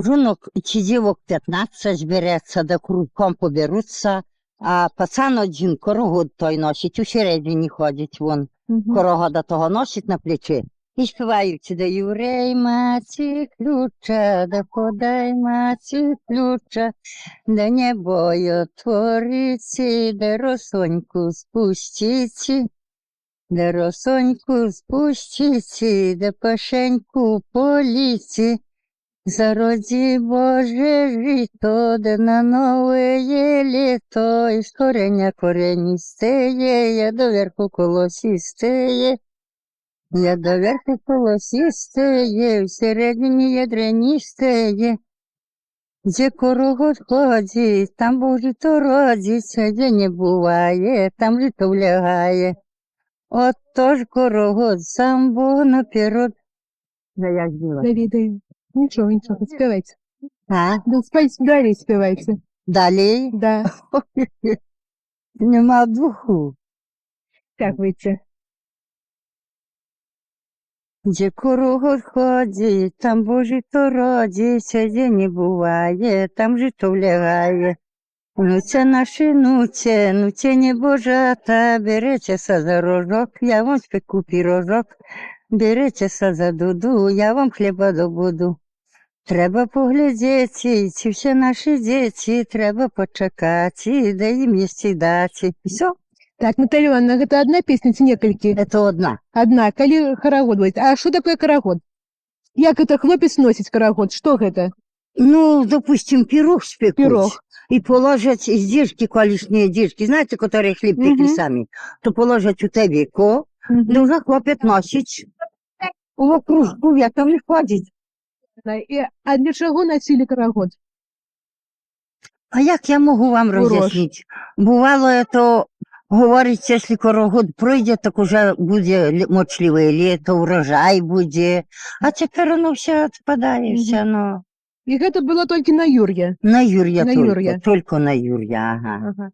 жінок чи дівок 15 збереться, да кругом поберуться, а пацан один корогод той носить, у середині ходить вон. Корогода того носить на плечі. І співають, да Юрей маці ключа, да подай маці ключа, да небо отвориться, да росоньку спуститься, да росоньку спуститься, да пашеньку поліці. Зароди Боже жито, да на новое лето, из кореня коренистее, я доверху колосистее. Я доверху колосистее, всередині ядренистее. Де корогот ходить, там Божито родиться, де не буває, там жито влягає. От тож корогот сам Бог наперед. Да як діла? Давида, нічого, співайте. А? Да, далі співайте. Далі? Да. Нема духу. Как выйти? Де корогот ходить, там Божито родиться, де не буває, там жито влягає. Нуця наші, нуця небожата, беретеся за рожок, я вам спеку пірожок, беретеся за дуду, я вам хліба добуду. Треба поглядіти, ці всі наші діти, треба почекати, да їм їсти дати. Все, Так, Наталья Ивановна, это одна песня, ці некалькі? це одна. Одна, коли карагод будет. А что такое карагод? Як это хлопец носит карагод? Что это? Ну, допустим, пирог спекуть. Пирог. И положать издержки, колишние издержки, знаете, которые хлеб пекли сами, то положать у тебіко, да вже хлопець носить у кружку, як там не ходить. А для чого носили карагод? А як я можу вам роз'яснити? Бувало, то говорить, якщо корогод пройде, так уже буде мочливе літо, урожай буде. А тепер воно все відпадає, все, ну. І це було тільки на Юр'я? На Юр'я На только, Юр'я. только на Юр'я, ага. Ага.